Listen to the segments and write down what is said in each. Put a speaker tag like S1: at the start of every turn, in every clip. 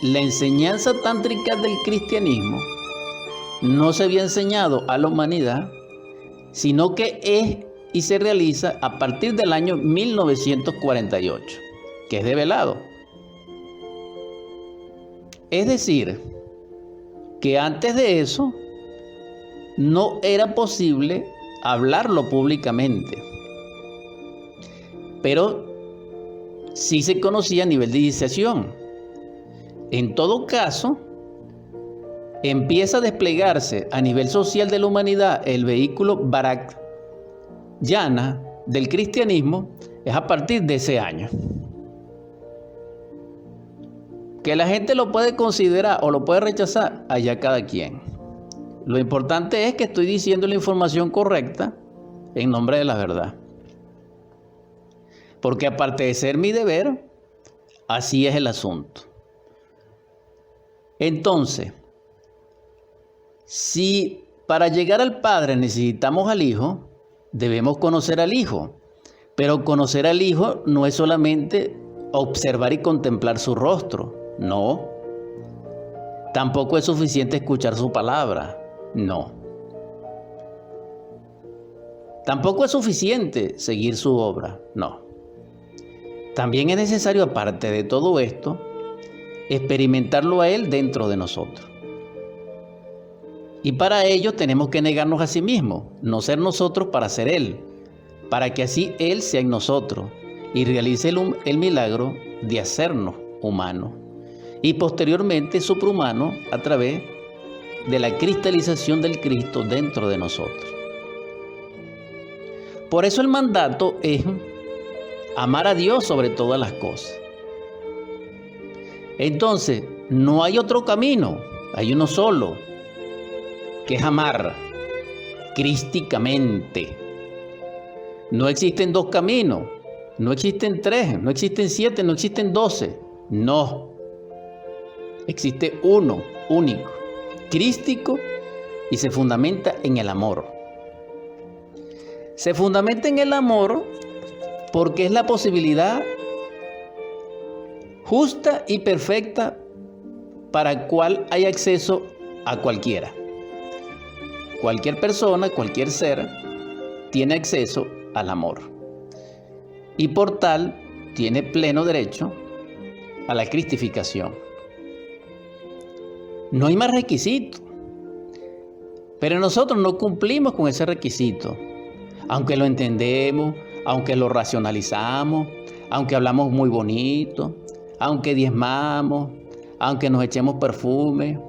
S1: la enseñanza tántrica del cristianismo no se había enseñado a la humanidad, sino que es y se realiza a partir del año 1948, que es develado. Es decir, que antes de eso no era posible hablarlo públicamente, pero sí se conocía a nivel de iniciación. En todo caso, empieza a desplegarse a nivel social de la humanidad el vehículo Vajrayana del cristianismo es a partir de ese año. Que la gente lo puede considerar o lo puede rechazar, allá cada quien. Lo importante es que estoy diciendo la información correcta en nombre de la verdad. Porque aparte de ser mi deber, así es el asunto. Entonces, si para llegar al Padre necesitamos al Hijo, debemos conocer al Hijo. Pero conocer al Hijo no es solamente observar y contemplar su rostro. No. Tampoco es suficiente escuchar su palabra. No. Tampoco es suficiente seguir su obra. No. También es necesario, aparte de todo esto, experimentarlo a Él dentro de nosotros. Y para ello tenemos que negarnos a sí mismos, no ser nosotros para ser Él, para que así Él sea en nosotros y realice el milagro de hacernos humanos y posteriormente suprahumanos a través de la cristalización del Cristo dentro de nosotros. Por eso el mandato es amar a Dios sobre todas las cosas. Entonces, no hay otro camino, hay uno solo, que es amar crísticamente. No existen dos caminos, no existen tres, no existen 7, no existen 12. No. Existe uno, único, crístico, y se fundamenta en el amor. Se fundamenta en el amor porque es la posibilidad justa y perfecta para la cual hay acceso a cualquiera. Cualquier persona, cualquier ser, tiene acceso al amor. Y por tal, tiene pleno derecho a la cristificación. No hay más requisito. Pero nosotros no cumplimos con ese requisito. Aunque lo entendemos, aunque lo racionalizamos, aunque hablamos muy bonito, aunque diezmamos, aunque nos echemos perfume,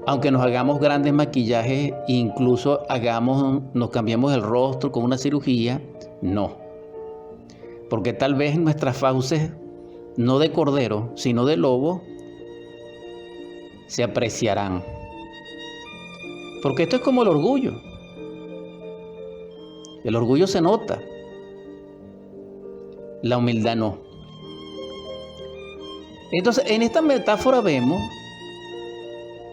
S1: aunque nos hagamos grandes maquillajes e incluso nos cambiemos el rostro con una cirugía, no. Porque tal vez nuestras fauces, no de cordero, sino de lobo, se apreciarán. Porque esto es como el orgullo. El orgullo se nota. La humildad no. Entonces, en esta metáfora vemos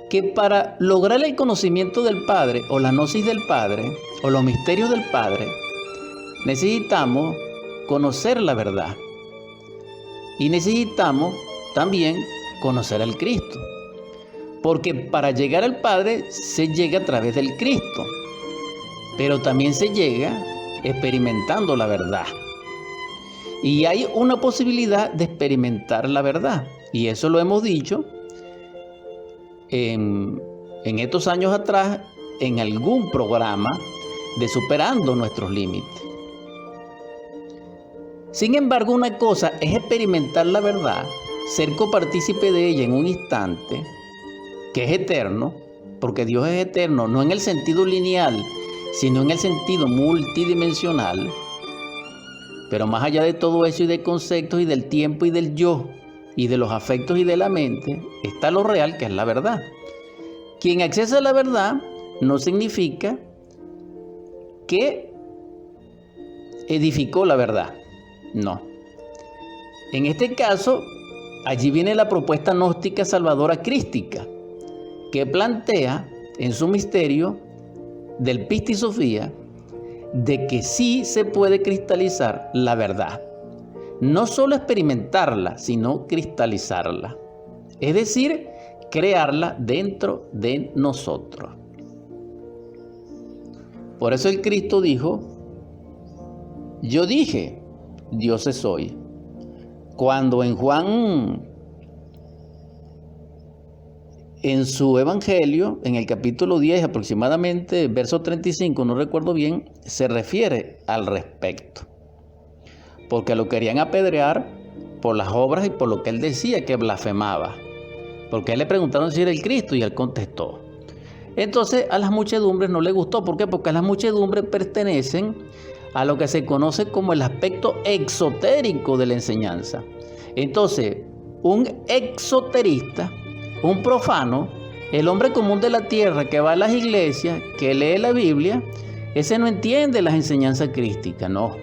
S1: que para lograr el conocimiento del Padre o la gnosis del Padre o los misterios del Padre, necesitamos conocer la verdad. Y necesitamos también conocer al Cristo. Porque para llegar al Padre se llega a través del Cristo. Pero también se llega experimentando la verdad. Y hay una posibilidad de experimentar la verdad. Y eso lo hemos dicho en estos años atrás en algún programa de Superando Nuestros Límites. Sin embargo, una cosa es experimentar la verdad, ser copartícipe de ella en un instante, que es eterno, porque Dios es eterno, no en el sentido lineal, sino en el sentido multidimensional. Pero más allá de todo eso y de conceptos y del tiempo y del yo y de los afectos y de la mente, está lo real, que es la verdad. Quien accesa a la verdad no significa que edificó la verdad. No. En este caso, allí viene la propuesta gnóstica salvadora crística, que plantea en su misterio del Pistisofía de que sí se puede cristalizar la verdad. no solo experimentarla, sino cristalizarla. Es decir, crearla dentro de nosotros. Por eso el Cristo dijo, yo dije, Dios es hoy. Cuando en Juan, en su evangelio, en el capítulo 10 aproximadamente, verso 35, no recuerdo bien, se refiere al respecto. Porque lo querían apedrear por las obras y por lo que él decía que blasfemaba. Porque a él le preguntaron si era el Cristo y él contestó. Entonces a las muchedumbres no le gustó. ¿Por qué? Porque a las muchedumbres pertenecen a lo que se conoce como el aspecto exotérico de la enseñanza. Entonces, un exoterista, un profano, el hombre común de la tierra que va a las iglesias, que lee la Biblia, ese no entiende las enseñanzas crísticas, no.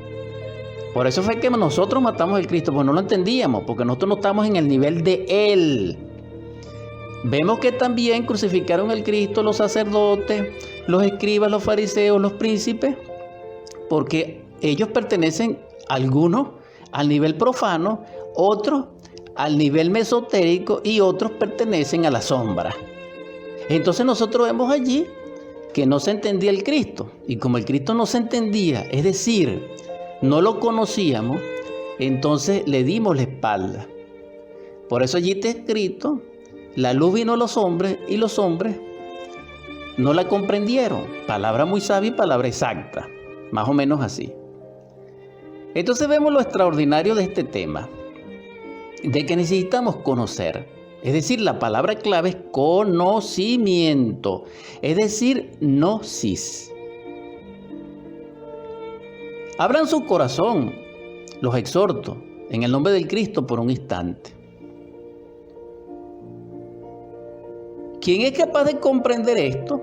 S1: Por eso fue que nosotros matamos al Cristo, pues no lo entendíamos, porque nosotros no estamos en el nivel de Él. Vemos que también crucificaron al Cristo los sacerdotes, los escribas, los fariseos, los príncipes, porque ellos pertenecen, algunos al nivel profano, otros al nivel mesotérico y otros pertenecen a la sombra. Entonces nosotros vemos allí que no se entendía el Cristo, y como el Cristo no se entendía, es decir, no lo conocíamos, entonces le dimos la espalda. Por eso allí está escrito, la luz vino a los hombres y los hombres no la comprendieron. Palabra muy sabia y palabra exacta, más o menos así. Entonces vemos lo extraordinario de este tema, de que necesitamos conocer. Es decir, la palabra clave es conocimiento, es decir, gnosis. Abran su corazón, los exhorto, en el nombre del Cristo por un instante. ¿Quién es capaz de comprender esto?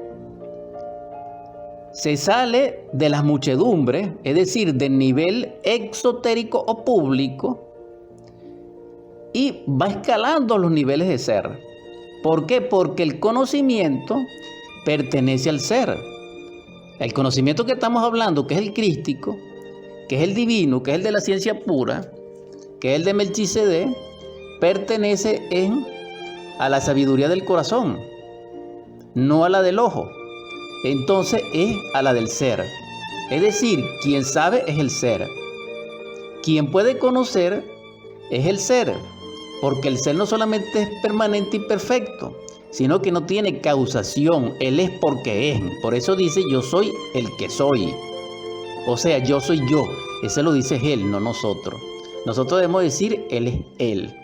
S1: Se sale de las muchedumbres, es decir, del nivel exotérico o público, y va escalando a los niveles de ser. ¿Por qué? Porque el conocimiento pertenece al ser. El conocimiento que estamos hablando, que es el crístico, que es el divino, que es el de la ciencia pura, que es el de Melquisedec, pertenece a la sabiduría del corazón, no a la del ojo. Entonces es a la del ser. Es decir, quien sabe es el ser. Quien puede conocer es el ser, porque el ser no solamente es permanente y perfecto, sino que no tiene causación. Él es porque es. Por eso dice, yo soy el que soy. O sea, yo soy yo. Ese lo dice él, no nosotros. Nosotros debemos decir, él es él.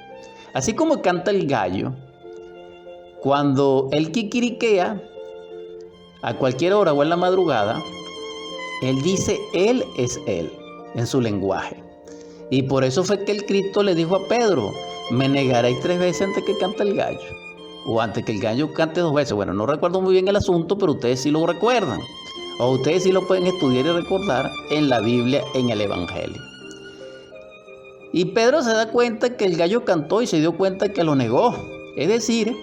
S1: Así como canta el gallo, cuando él quiquiriquea, a cualquier hora o en la madrugada, él dice, él es él, en su lenguaje. Y por eso fue que el Cristo le dijo a Pedro, me negaréis 3 veces antes que cante el gallo. O antes que el gallo cante 2 veces. Bueno, no recuerdo muy bien el asunto, pero ustedes sí lo recuerdan. O ustedes sí lo pueden estudiar y recordar en la Biblia, en el Evangelio. Y Pedro se da cuenta que el gallo cantó y se dio cuenta que lo negó. Es decir,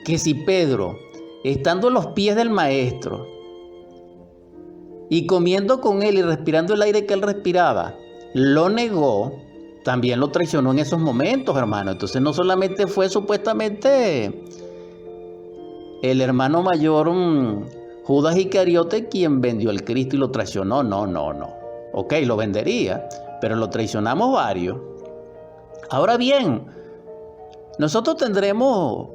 S1: que si Pedro, estando a los pies del Maestro y comiendo con él y respirando el aire que él respiraba, lo negó, también lo traicionó en esos momentos, hermano. Entonces no solamente fue supuestamente el hermano mayor Judas Iscariote quien vendió al Cristo y lo traicionó. No. Ok, lo vendería, pero lo traicionamos varios. Ahora bien, nosotros tendremos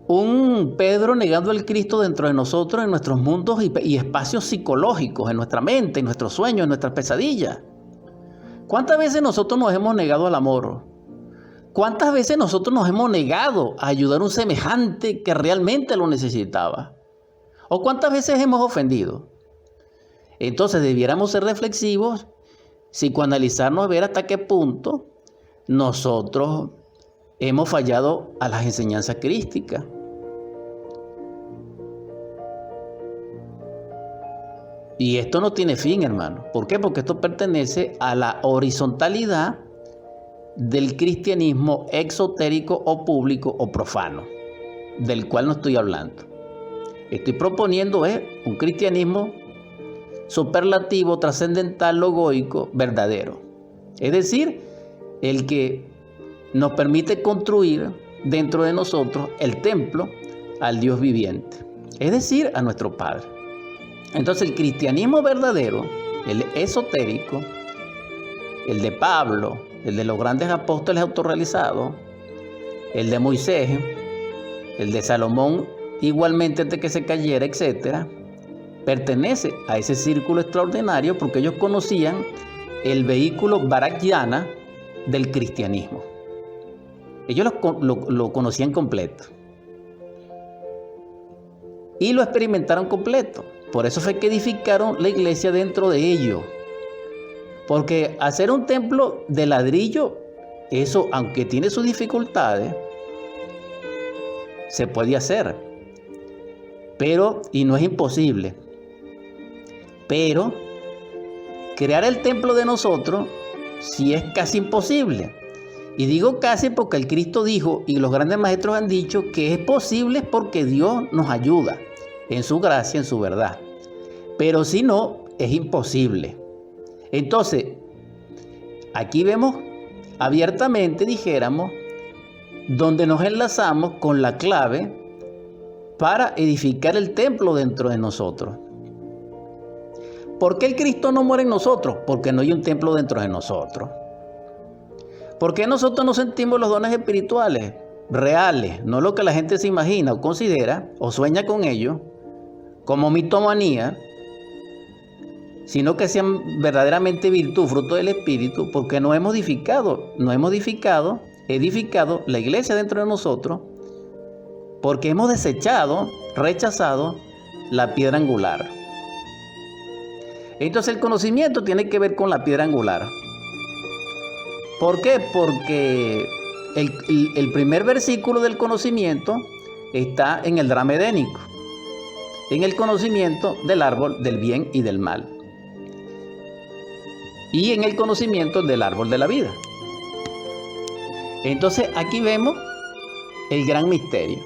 S1: un Pedro negando al Cristo dentro de nosotros, en nuestros mundos y espacios psicológicos, en nuestra mente, en nuestros sueños, en nuestras pesadillas. ¿Cuántas veces nosotros nos hemos negado al amor? ¿Cuántas veces nosotros nos hemos negado a ayudar a un semejante que realmente lo necesitaba? ¿O cuántas veces hemos ofendido? Entonces debiéramos ser reflexivos, psicoanalizarnos, a ver hasta qué punto nosotros hemos fallado a las enseñanzas crísticas. Y esto no tiene fin, hermano. ¿Por qué? Porque esto pertenece a la horizontalidad del cristianismo exotérico o público o profano, del cual no estoy hablando. Estoy proponiendo un cristianismo superlativo, trascendental, logoico, verdadero. es decir, el que nos permite construir dentro de nosotros el templo al Dios viviente, es decir, a nuestro Padre. Entonces el cristianismo verdadero, el esotérico, el de Pablo, el de los grandes apóstoles autorrealizados, el de Moisés, el de Salomón, igualmente antes que se cayera, etc., pertenece a ese círculo extraordinario porque ellos conocían el vehículo Barak Yana del cristianismo. Ellos lo conocían completo. Y lo experimentaron completo. Por eso fue que edificaron la iglesia dentro de ellos. Porque hacer un templo de ladrillo, eso, aunque tiene sus dificultades, se puede hacer. Pero, y no es imposible. Pero, crear el templo de nosotros, sí es casi imposible. Y digo casi porque el Cristo dijo, y los grandes maestros han dicho, que es posible porque Dios nos ayuda en su gracia, en su verdad. Pero si no, es imposible. Entonces, aquí vemos abiertamente, dijéramos, donde nos enlazamos con la clave para edificar el templo dentro de nosotros. ¿Por qué el Cristo no muere en nosotros? Porque no hay un templo dentro de nosotros. ¿Por qué nosotros no sentimos los dones espirituales reales? No lo que la gente se imagina o considera o sueña con ellos como mitomanía, sino que sean verdaderamente virtud, fruto del Espíritu, porque no hemos edificado la iglesia dentro de nosotros, porque hemos desechado, rechazado la piedra angular. Entonces el conocimiento tiene que ver con la piedra angular. ¿Por qué? Porque el primer versículo del conocimiento está en el drama edénico, en el conocimiento del árbol del bien y del mal, y en el conocimiento del árbol de la vida. Entonces aquí vemos el gran misterio.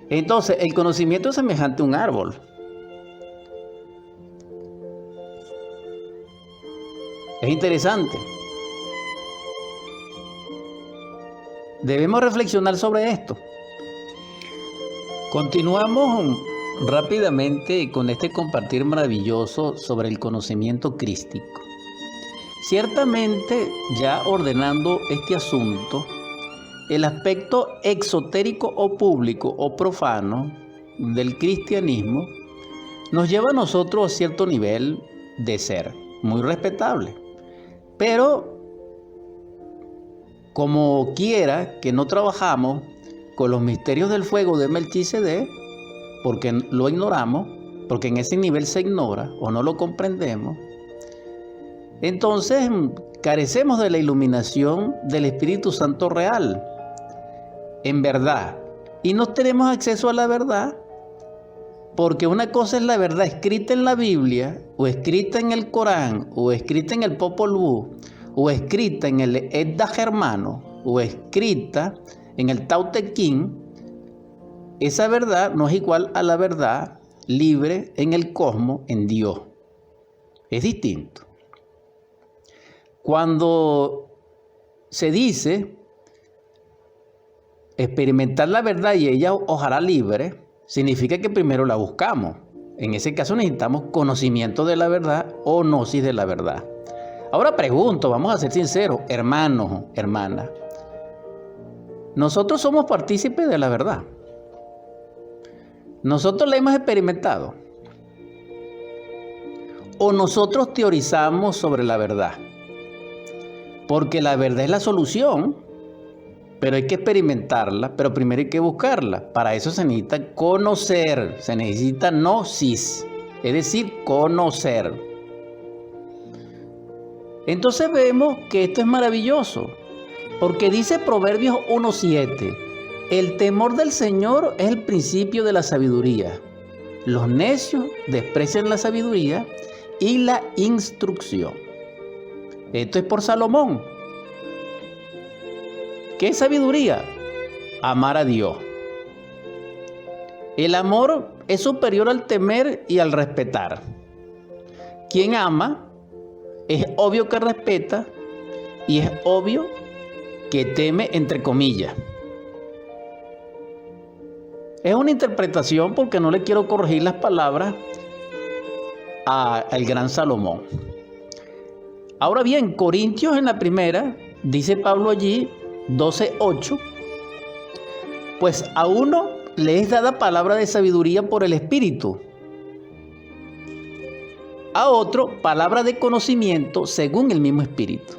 S1: Entonces el conocimiento es semejante a un árbol. Es interesante. Debemos reflexionar sobre esto. Continuamos rápidamente con este compartir maravilloso sobre el conocimiento crístico. Ciertamente, ya ordenando este asunto, el aspecto exotérico o público o profano del cristianismo nos lleva a nosotros a cierto nivel de ser, muy respetable. Pero, como quiera que no trabajamos con los misterios del fuego de Melquisedec, porque lo ignoramos, porque en ese nivel se ignora o no lo comprendemos, entonces carecemos de la iluminación del Espíritu Santo real, en verdad, y no tenemos acceso a la verdad, porque una cosa es la verdad escrita en la Biblia, o escrita en el Corán, o escrita en el Popol Vuh, o escrita en el Edda Germano, o escrita en el Tao Te Ching. Esa verdad no es igual a la verdad libre en el cosmos, en Dios. Es distinto. Cuando se dice experimentar la verdad y ella os hará libre, significa que primero la buscamos. En ese caso necesitamos conocimiento de la verdad o gnosis de la verdad. Ahora pregunto, vamos a ser sinceros, hermanos, hermanas. Nosotros somos partícipes de la verdad. Nosotros la hemos experimentado. O nosotros teorizamos sobre la verdad. Porque la verdad es la solución, pero hay que experimentarla, pero primero hay que buscarla. Para eso se necesita conocer, se necesita gnosis, es decir, conocer. Entonces vemos que esto es maravilloso, porque dice Proverbios 1:7, el temor del Señor es el principio de la sabiduría. Los necios desprecian la sabiduría y la instrucción. Esto es por Salomón. ¿Qué es sabiduría? Amar a Dios. El amor es superior al temer y al respetar. Quien ama es obvio que respeta y es obvio que teme, entre comillas. Es una interpretación porque no le quiero corregir las palabras al gran Salomón. Ahora bien, Corintios en la primera, dice Pablo allí, 12:8, pues a uno le es dada palabra de sabiduría por el Espíritu, a otro palabra de conocimiento según el mismo Espíritu.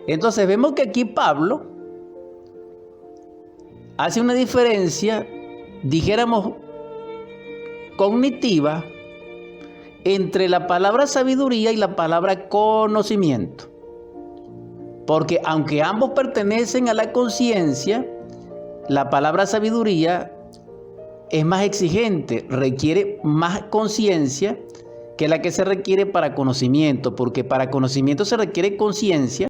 S1: Entonces vemos que aquí Pablo hace una diferencia, dijéramos, cognitiva entre la palabra sabiduría y la palabra conocimiento. Porque aunque ambos pertenecen a la conciencia, la palabra sabiduría es más exigente, requiere más conciencia que la que se requiere para conocimiento, porque para conocimiento se requiere conciencia